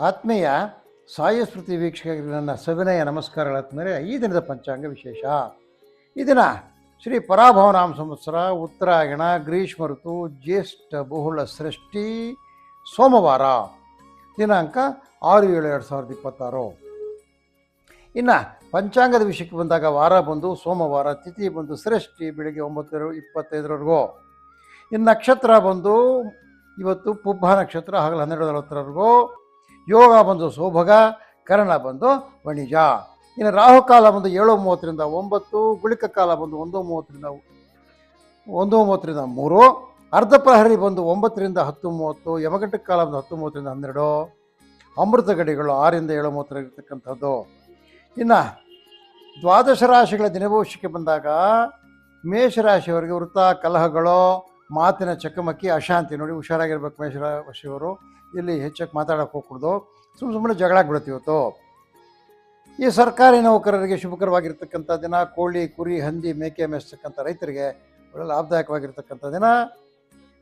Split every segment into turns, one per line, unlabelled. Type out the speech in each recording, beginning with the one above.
ಆತ್ಮೀಯ ಸಾಯಸ್ಮೃತಿ ವೀಕ್ಷಕರಿಗೆ ನನ್ನ ಸವಿನಯ ನಮಸ್ಕಾರಗಳಾದ್ಮೇಲೆ ಈ ದಿನದ ಪಂಚಾಂಗ ವಿಶೇಷ. ಈ ದಿನ ಶ್ರೀ ಪರಾಭವನಾಮ ಸಂವತ್ಸರ, ಉತ್ತರಾಯಣ, ಗ್ರೀಷ್ಮ ಋತು, ಜ್ಯೇಷ್ಠ ಬಹುಳ ಸೃಷ್ಟಿ, ಸೋಮವಾರ, ದಿನಾಂಕ 6/7/2026. ಇನ್ನು ಪಂಚಾಂಗದ ವಿಷಯಕ್ಕೆ ಬಂದಾಗ ವಾರ ಬಂದು ಸೋಮವಾರ, ತಿಥಿ ಬಂದು ಸೃಷ್ಟಿ, ಬೆಳಿಗ್ಗೆ 9:25 ಇನ್ನು ನಕ್ಷತ್ರ ಬಂದು ಇವತ್ತು ಪುಬ್ಬ ನಕ್ಷತ್ರ, ಹಗಲು 12:40 ಯೋಗ ಬಂದು ಸೌಭಗ, ಕರ್ಣ ಬಂದು ವಣಿಜ. ಇನ್ನು ರಾಹುಕಾಲ ಬಂದು 7:30 9, ಗುಳಿಕ ಕಾಲ ಬಂದು 1:30 3, ಅರ್ಧ ಪ್ರಹರಿ ಬಂದು 9 10:30, ಯಮಗಂಟಕ ಕಾಲ ಬಂದು 10:30 12, ಅಮೃತ ಗಡಿಗಳು 6 7:30 ಇರತಕ್ಕಂಥದ್ದು. ಇನ್ನು ದ್ವಾದಶ ರಾಶಿಗಳ ದಿನಭವಿಷ್ಯಕ್ಕೆ ಬಂದಾಗ ಮೇಷರಾಶಿಯವರಿಗೆ ವೃತ್ತ, ಕಲಹಗಳು, ಮಾತಿನ ಚಕಮಕಿ, ಅಶಾಂತಿ. ನೋಡಿ, ಹುಷಾರಾಗಿರ್ಬೇಕು ಮೇಷರಾಶಿಯವರು. ಇಲ್ಲಿ ಹೆಚ್ಚಕ್ಕೆ ಮಾತಾಡೋಕೆ ಹೋಗ್ಕೊಡ್ದು, ಸುಮ್ಮನೆ ಜಗಳಾಗಿ ಬಿಡುತ್ತೆ ಇವತ್ತು. ಈ ಸರ್ಕಾರಿ ನೌಕರರಿಗೆ ಶುಭಕರವಾಗಿರ್ತಕ್ಕಂಥ ದಿನ. ಕೋಳಿ, ಕುರಿ, ಹಂದಿ, ಮೇಕೆ ಮೇಯಿಸ್ತಕ್ಕಂಥ ರೈತರಿಗೆ ಒಳ್ಳೆ ಲಾಭದಾಯಕವಾಗಿರ್ತಕ್ಕಂಥ ದಿನ.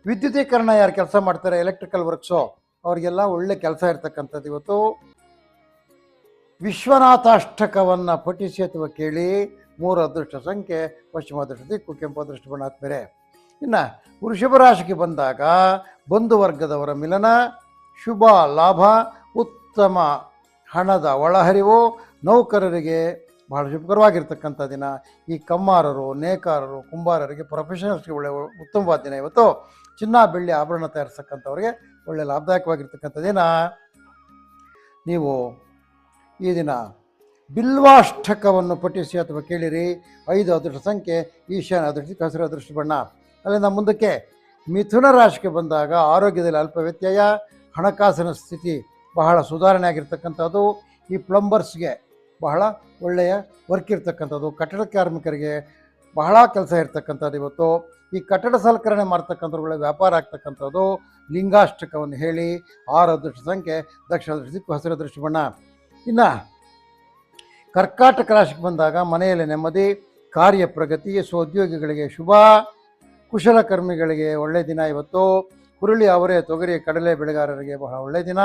ವಿದ್ಯುದೀಕರಣ ಯಾರು ಕೆಲಸ ಮಾಡ್ತಾರೆ, ಎಲೆಕ್ಟ್ರಿಕಲ್ ವರ್ಕ್ಸು, ಅವರಿಗೆಲ್ಲ ಒಳ್ಳೆ ಕೆಲಸ ಇರ್ತಕ್ಕಂಥದ್ದು ಇವತ್ತು. ವಿಶ್ವನಾಥಾಷ್ಟಕವನ್ನು ಪಠಿಸಿ ಅಥವಾ ಕೇಳಿ. 3 ಅದೃಷ್ಟ ಸಂಖ್ಯೆ ಪಶ್ಚಿಮ ಅದೃಷ್ಟ ದಿಕ್ಕು, ಕೆಂಪು ಅದೃಷ್ಟ ಬಣ್ಣ ಆದ್ಮೇಲೆ. ಇನ್ನು ವೃಷಭ ರಾಶಿಗೆ ಬಂದಾಗ ಬಂಧುವರ್ಗದವರ ಮಿಲನ, ಶುಭ ಲಾಭ, ಉತ್ತಮ ಹಣದ ಒಳಹರಿವು, ನೌಕರರಿಗೆ ಬಹಳ ಶುಭಕರವಾಗಿರ್ತಕ್ಕಂಥ ದಿನ. ಈ ಕಮ್ಮಾರರು, ನೇಕಾರರು, ಕುಂಬಾರರಿಗೆ, ಪ್ರೊಫೆಷನಲ್ಸ್ಗೆ ಒಳ್ಳೆಯ ಉತ್ತಮವಾದ ದಿನ ಇವತ್ತು. ಚಿನ್ನ ಬೆಳ್ಳಿ ಆಭರಣ ತಯಾರಿಸ್ತಕ್ಕಂಥವ್ರಿಗೆ ಒಳ್ಳೆಯ ಲಾಭದಾಯಕವಾಗಿರ್ತಕ್ಕಂಥ ದಿನ. ನೀವು ಈ ದಿನ ಬಿಲ್ವಾಷ್ಟಕವನ್ನು ಪಠಿಸಿ ಅಥವಾ ಕೇಳಿರಿ. 5 ಅದೃಷ್ಟ ಸಂಖ್ಯೆ ಈಶಾನ್ಯ ಅದೃಷ್ಟ, ಹಸಿರು ಅದೃಷ್ಟ ಬಣ್ಣ. ಅಲ್ಲಿಂದ ಮುಂದಕ್ಕೆ ಮಿಥುನ ರಾಶಿಗೆ ಬಂದಾಗ ಆರೋಗ್ಯದಲ್ಲಿ ಅಲ್ಪ ವ್ಯತ್ಯಯ, ಹಣಕಾಸಿನ ಸ್ಥಿತಿ ಬಹಳ ಸುಧಾರಣೆ ಆಗಿರ್ತಕ್ಕಂಥದ್ದು. ಈ ಪ್ಲಂಬರ್ಸ್ಗೆ ಬಹಳ ಒಳ್ಳೆಯ ವರ್ಕ್ ಇರ್ತಕ್ಕಂಥದ್ದು. ಕಟ್ಟಡ ಕಾರ್ಮಿಕರಿಗೆ ಬಹಳ ಕೆಲಸ ಇರ್ತಕ್ಕಂಥದ್ದು ಇವತ್ತು. ಈ ಕಟ್ಟಡ ಸಲಕರಣೆ ಮಾಡ್ತಕ್ಕಂಥವ್ರು ಒಳ್ಳೆ ವ್ಯಾಪಾರ ಆಗ್ತಕ್ಕಂಥದ್ದು. ಲಿಂಗಾಷ್ಟಕವನ್ನು ಹೇಳಿ. 6 ಅದೃಷ್ಟ ಸಂಖ್ಯೆ ದಕ್ಷಿಣ ಅದೃಷ್ಟ ದಿಕ್ಕು, ಹಸಿರು ಅದೃಷ್ಟ ಬಣ್ಣ. ಇನ್ನು ಕರ್ಕಾಟಕ ರಾಶಿಗೆ ಬಂದಾಗ ಮನೆಯಲ್ಲಿ ನೆಮ್ಮದಿ, ಕಾರ್ಯ ಪ್ರಗತಿ, ಸ್ವೋದ್ಯೋಗಿಗಳಿಗೆ ಶುಭ, ಕುಶಲಕರ್ಮಿಗಳಿಗೆ ಒಳ್ಳೆಯ ದಿನ ಇವತ್ತು. ಹುರುಳಿ, ಅವರೆ, ತೊಗರಿ, ಕಡಲೆ ಬೆಳೆಗಾರರಿಗೆ ಬಹಳ ಒಳ್ಳೆಯ ದಿನ.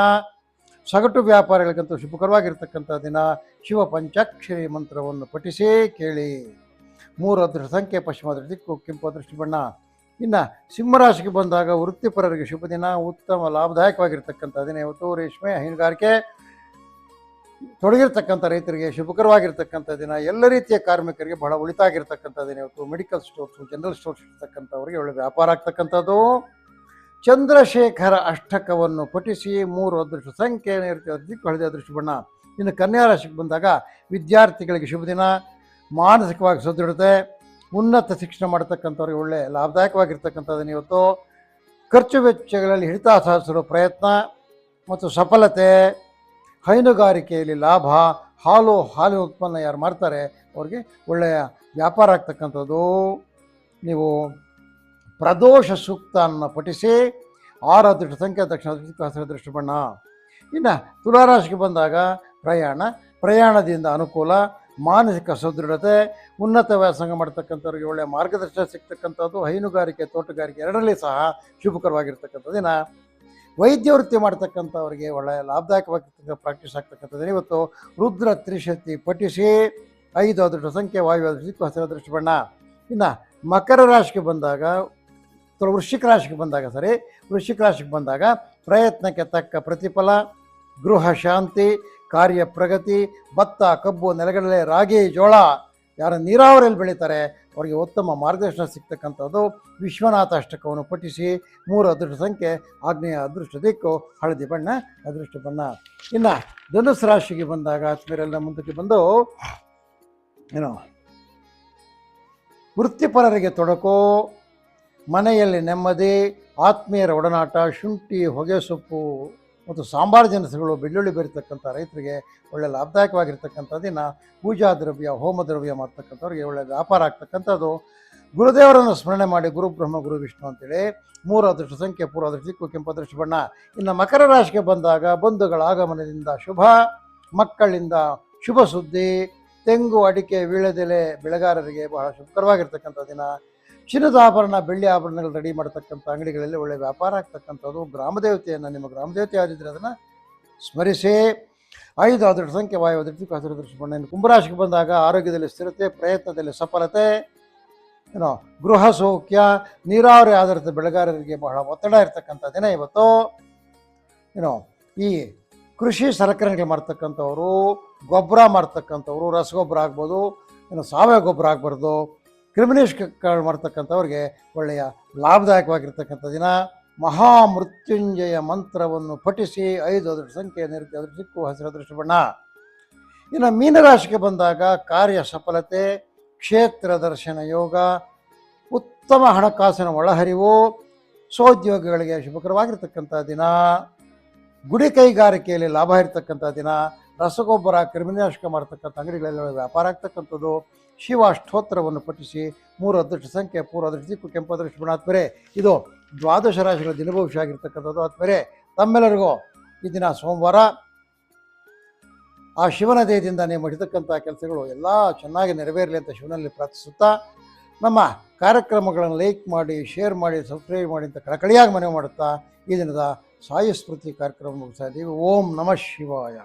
ಸಗಟು ವ್ಯಾಪಾರಿಗಳಿಗಂತೂ ಶುಭಕರವಾಗಿರ್ತಕ್ಕಂಥ ದಿನ. ಶಿವ ಪಂಚಾಕ್ಷರಿ ಮಂತ್ರವನ್ನು ಪಠಿಸಿ ಕೇಳಿ. 3 ಅದೃಷ್ಟ ಸಂಖ್ಯೆ ಪಶ್ಚಿಮ ಅದೃಷ್ಟ ದಿಕ್ಕು, ಕೆಂಪು ಅದೃಷ್ಟ ಬಣ್ಣ. ಇನ್ನು ಸಿಂಹರಾಶಿಗೆ ಬಂದಾಗ ವೃತ್ತಿಪರರಿಗೆ ಶುಭ ದಿನ, ಉತ್ತಮ ಲಾಭದಾಯಕವಾಗಿರ್ತಕ್ಕಂಥ ದಿನ ಇವತ್ತು. ರೇಷ್ಮೆ, ಹೈನುಗಾರಿಕೆ ತೊಡಗಿರ್ತಕ್ಕಂಥ ರೈತರಿಗೆ ಶುಭಕರವಾಗಿರ್ತಕ್ಕಂಥ ದಿನ. ಎಲ್ಲ ರೀತಿಯ ಕಾರ್ಮಿಕರಿಗೆ ಬಹಳ ಉಳಿತಾಗಿರ್ತಕ್ಕಂಥ ದಿನ ಇವತ್ತು. ಮೆಡಿಕಲ್ ಸ್ಟೋರ್ಸು, ಜನರಲ್ ಸ್ಟೋರ್ಸ್ ಇರ್ತಕ್ಕಂಥವ್ರಿಗೆ ಒಳ್ಳೆ ವ್ಯಾಪಾರ ಆಗ್ತಕ್ಕಂಥದ್ದು. ಚಂದ್ರಶೇಖರ ಅಷ್ಟಕವನ್ನು ಪಠಿಸಿ. 3 ಅದೃಷ್ಟ ಸಂಖ್ಯೆ ದಿಕ್ಕು, ಹಳದಿ ಅದೃಷ್ಟ ಬಣ್ಣ. ಇನ್ನು ಕನ್ಯಾ ರಾಶಿಗೆ ಬಂದಾಗ ವಿದ್ಯಾರ್ಥಿಗಳಿಗೆ ಶುಭ ದಿನ, ಮಾನಸಿಕವಾಗಿ ಸದೃಢತೆ, ಉನ್ನತ ಶಿಕ್ಷಣ ಮಾಡತಕ್ಕಂಥವ್ರಿಗೆ ಒಳ್ಳೆ ಲಾಭದಾಯಕವಾಗಿರ್ತಕ್ಕಂಥ ದಿನ ಇವತ್ತು. ಖರ್ಚು ವೆಚ್ಚಗಳಲ್ಲಿ ಹಿಡಿತ ಸಾಧಿಸಲು ಪ್ರಯತ್ನ ಮತ್ತು ಸಫಲತೆ. ಹೈನುಗಾರಿಕೆಯಲ್ಲಿ ಲಾಭ, ಹಾಲಿನ ಉತ್ಪನ್ನ ಯಾರು ಮಾಡ್ತಾರೆ ಅವ್ರಿಗೆ ಒಳ್ಳೆಯ ವ್ಯಾಪಾರ ಆಗ್ತಕ್ಕಂಥದ್ದು. ನೀವು ಪ್ರದೋಷ ಸೂಕ್ತವನ್ನು ಪಠಿಸಿ. 6 ಅದೃಷ್ಟ ಸಂಖ್ಯೆ ದಕ್ಷಿಣ ಅದೃಷ್ಟ, ಹಸಿರು ಅದೃಷ್ಟ ಬಣ್ಣ. ಇನ್ನು ತುಲಾರಾಶಿಗೆ ಬಂದಾಗ ಪ್ರಯಾಣದಿಂದ ಅನುಕೂಲ, ಮಾನಸಿಕ ಸದೃಢತೆ, ಉನ್ನತ ವ್ಯಾಸಂಗ ಮಾಡ್ತಕ್ಕಂಥವ್ರಿಗೆ ಒಳ್ಳೆಯ ಮಾರ್ಗದರ್ಶನ ಸಿಗ್ತಕ್ಕಂಥದ್ದು. ಹೈನುಗಾರಿಕೆ, ತೋಟಗಾರಿಕೆ ಎರಡರಲ್ಲಿ ಸಹ ಶುಭಕರವಾಗಿರ್ತಕ್ಕಂಥ ದಿನ. ವೈದ್ಯ ವೃತ್ತಿ ಮಾಡ್ತಕ್ಕಂಥವ್ರಿಗೆ ಒಳ್ಳೆಯ ಲಾಭದಾಯಕವಾಗಿರ್ತಕ್ಕಂಥ ಪ್ರಾಕ್ಟೀಸ್ ಆಗ್ತಕ್ಕಂಥದ್ದು ಇವತ್ತು. ರುದ್ರ ತ್ರಿಶಕ್ತಿ ಪಠಿಸಿ. 5 ಅದೃಷ್ಟ ಸಂಖ್ಯೆ ವಾಯು ಅದೃಷ್ಟ ದಿಕ್ಕು, ಹಸಿರು ಅದೃಷ್ಟ ಬಣ್ಣ. ಇನ್ನು ಮಕರ ರಾಶಿಗೆ ಬಂದಾಗ ವೃಶ್ಚಿಕ ರಾಶಿಗೆ ಬಂದಾಗ ಪ್ರಯತ್ನಕ್ಕೆ ತಕ್ಕ ಪ್ರತಿಫಲ, ಗೃಹ ಶಾಂತಿ, ಕಾರ್ಯ ಪ್ರಗತಿ, ಭತ್ತ, ಕಬ್ಬು, ನೆಲಗಡಲೆ, ರಾಗಿ, ಜೋಳ ಯಾರು ನೀರಾವರಿಯಲ್ಲಿ ಬೆಳೀತಾರೆ ಅವರಿಗೆ ಉತ್ತಮ ಮಾರ್ಗದರ್ಶನ ಸಿಗ್ತಕ್ಕಂಥದ್ದು. ವಿಶ್ವನಾಥ ಅಷ್ಟಕವನ್ನು ಪಠಿಸಿ. 3 ಅದೃಷ್ಟ ಸಂಖ್ಯೆ ಆಗ್ನೇಯ ಅದೃಷ್ಟ ದಿಕ್ಕು, ಹಳದಿ ಬಣ್ಣ ಅದೃಷ್ಟ ಬಣ್ಣ. ಇನ್ನು ಧನುಸ್ಸು ರಾಶಿಗೆ ಬಂದಾಗ ಆತ್ಮೀಯರೆಲ್ಲ ಮುಂದಕ್ಕೆ ಬಂದು ವೃತ್ತಿಪರರಿಗೆ ತೊಡಕು, ಮನೆಯಲ್ಲಿ ನೆಮ್ಮದಿ, ಆತ್ಮೀಯರ ಒಡನಾಟ, ಶುಂಠಿ, ಹೊಗೆ ಸೊಪ್ಪು ಮತ್ತು ಸಾಂಬಾರು ಜನಸುಗಳು, ಬೆಳ್ಳುಳ್ಳಿ ಬೆರೀತಕ್ಕಂಥ ರೈತರಿಗೆ ಒಳ್ಳೆಯ ಲಾಭದಾಯಕವಾಗಿರ್ತಕ್ಕಂಥ ದಿನ. ಪೂಜಾ ದ್ರವ್ಯ, ಹೋಮ ದ್ರವ್ಯ ಮಾಡ್ತಕ್ಕಂಥವ್ರಿಗೆ ಒಳ್ಳೆಯ ವ್ಯಾಪಾರ ಆಗ್ತಕ್ಕಂಥದ್ದು. ಗುರುದೇವರನ್ನು ಸ್ಮರಣೆ ಮಾಡಿ. ಗುರು ಬ್ರಹ್ಮ ಗುರು ವಿಷ್ಣು ಅಂತೇಳಿ. 3 ಅದೃಷ್ಟ ಸಂಖ್ಯೆ ಪೂರ್ವ ಅದೃಷ್ಟ ದಿಕ್ಕು, ಕೆಂಪು ಅದೃಷ್ಟ ಬಣ್ಣ. ಇನ್ನು ಮಕರ ರಾಶಿಗೆ ಬಂದಾಗ ಬಂಧುಗಳ ಆಗಮನದಿಂದ ಶುಭ, ಮಕ್ಕಳಿಂದ ಶುಭ ಸುದ್ದಿ, ತೆಂಗು, ಅಡಿಕೆ, ವೀಳ್ಯದೆಲೆ ಬೆಳೆಗಾರರಿಗೆ ಬಹಳ ಶುಭಕರವಾಗಿರ್ತಕ್ಕಂಥ ದಿನ. ಚಿನ್ನದ ಆಭರಣ, ಬೆಳ್ಳಿ ಆಭರಣಗಳು ರೆಡಿ ಮಾಡತಕ್ಕಂಥ ಅಂಗಡಿಗಳಲ್ಲಿ ಒಳ್ಳೆಯ ವ್ಯಾಪಾರ ಆಗ್ತಕ್ಕಂಥದ್ದು. ಗ್ರಾಮದೇವತೆಯನ್ನು, ನಿಮ್ಮ ಗ್ರಾಮದೇವತೆ ಯಾರಿದ್ರೆ ಅದನ್ನು ಸ್ಮರಿಸಿ. 5 ಅದೃಷ್ಟ ಸಂಖ್ಯೆ ವಾಯು ಅದೃಷ್ಟ ಹಸಿರು ಅದೃಷ್ಟ ಬಣ್ಣ. ಇನ್ನು ಕುಂಭರಾಶಿಗೆ ಬಂದಾಗ ಆರೋಗ್ಯದಲ್ಲಿ ಸ್ಥಿರತೆ, ಪ್ರಯತ್ನದಲ್ಲಿ ಸಫಲತೆ, ಏನೋ ಗೃಹ ಸೌಖ್ಯ, ನೀರಾವರಿ ಆಧಾರಿತ ಬೆಳೆಗಾರರಿಗೆ ಬಹಳ ಒತ್ತಡ ಇರ್ತಕ್ಕಂಥ ದಿನ ಇವತ್ತು. ಏನೋ ಈ ಕೃಷಿ ಸಲಕರಣೆಗಳು ಮಾಡ್ತಕ್ಕಂಥವ್ರು, ಗೊಬ್ಬರ ಮಾಡ್ತಕ್ಕಂಥವ್ರು, ರಸಗೊಬ್ಬರ ಆಗ್ಬೋದು, ಏನು ಸಾವಯವ ಗೊಬ್ಬರ ಆಗ್ಬಾರ್ದು, ಕ್ರಿಮಿನಾಶಕಗಳು ಮಾಡ್ತಕ್ಕಂಥವ್ರಿಗೆ ಒಳ್ಳೆಯ ಲಾಭದಾಯಕವಾಗಿರ್ತಕ್ಕಂಥ ದಿನ. ಮಹಾಮೃತ್ಯುಂಜಯ ಮಂತ್ರವನ್ನು ಪಠಿಸಿ. 5 ಅದೃಷ್ಟ ಸಂಖ್ಯೆ ನಿರುದ್ಯ ಅದೃಷ್ಟಕ್ಕೂ ಹಸಿರು ಅದೃಷ್ಟ ಬಣ್ಣ. ಇನ್ನು ಮೀನರಾಶಿಗೆ ಬಂದಾಗ ಕಾರ್ಯ ಸಫಲತೆ, ಕ್ಷೇತ್ರ ದರ್ಶನ ಯೋಗ, ಉತ್ತಮ ಹಣಕಾಸಿನ ಒಳಹರಿವು, ಸೋದ್ಯೋಗಿಗಳಿಗೆ ಶುಭಕರವಾಗಿರ್ತಕ್ಕಂಥ ದಿನ. ಗುಡಿ ಕೈಗಾರಿಕೆಯಲ್ಲಿ ಲಾಭ ಇರ್ತಕ್ಕಂಥ ದಿನ. ರಸಗೊಬ್ಬರ ಕ್ರಿಮಿನಾಶಕ ಮಾಡ್ತಕ್ಕಂಥ ಅಂಗಡಿಗಳಲ್ಲಿ ವ್ಯಾಪಾರ ಆಗ್ತಕ್ಕಂಥದ್ದು. ಶಿವ ಸ್ತೋತ್ರವನ್ನು ಪಠಿಸಿ. 3 ಅದೃಷ್ಟ ಸಂಖ್ಯೆ ಪೂರ್ವ ಅದೃಷ್ಟ ದಿಕ್ಕು ಕೆಂಪು ಅದೃಷ್ಟ ಬಣ್ಣ. ಆದ್ಮೇಲೆ ಇದು 12 ರಾಶಿಗಳ ದಿನಭವಿಷ್ಯ ಆಗಿರ್ತಕ್ಕಂಥದ್ದು. ಆದ್ಮೇಲೆ ತಮ್ಮೆಲ್ಲರಿಗೂ ಈ ದಿನ ಸೋಮವಾರ ಆ ಶಿವನ ದೇಹದಿಂದ ನೀವು ಮಾಡಿರ್ತಕ್ಕಂಥ ಕೆಲಸಗಳು ಎಲ್ಲ ಚೆನ್ನಾಗಿ ನೆರವೇರಲಿ ಅಂತ ಶಿವನಲ್ಲಿ ಪ್ರಾರ್ಥಿಸುತ್ತಾ, ನಮ್ಮ ಕಾರ್ಯಕ್ರಮಗಳನ್ನು ಲೈಕ್ ಮಾಡಿ, ಶೇರ್ ಮಾಡಿ, ಸಬ್ಸ್ಕ್ರೈಬ್ ಮಾಡಿ ಅಂತ ಕಳಕಳಿಯಾಗಿ ಮನವಿ ಮಾಡುತ್ತಾ ಈ ದಿನದ ಸಾಯಿ ಸ್ಮೃತಿ ಕಾರ್ಯಕ್ರಮ ಮುಗಿಸ್ತಾ ಇದ್ದೀವಿ. ಓಂ ನಮಃ ಶಿವಾಯ.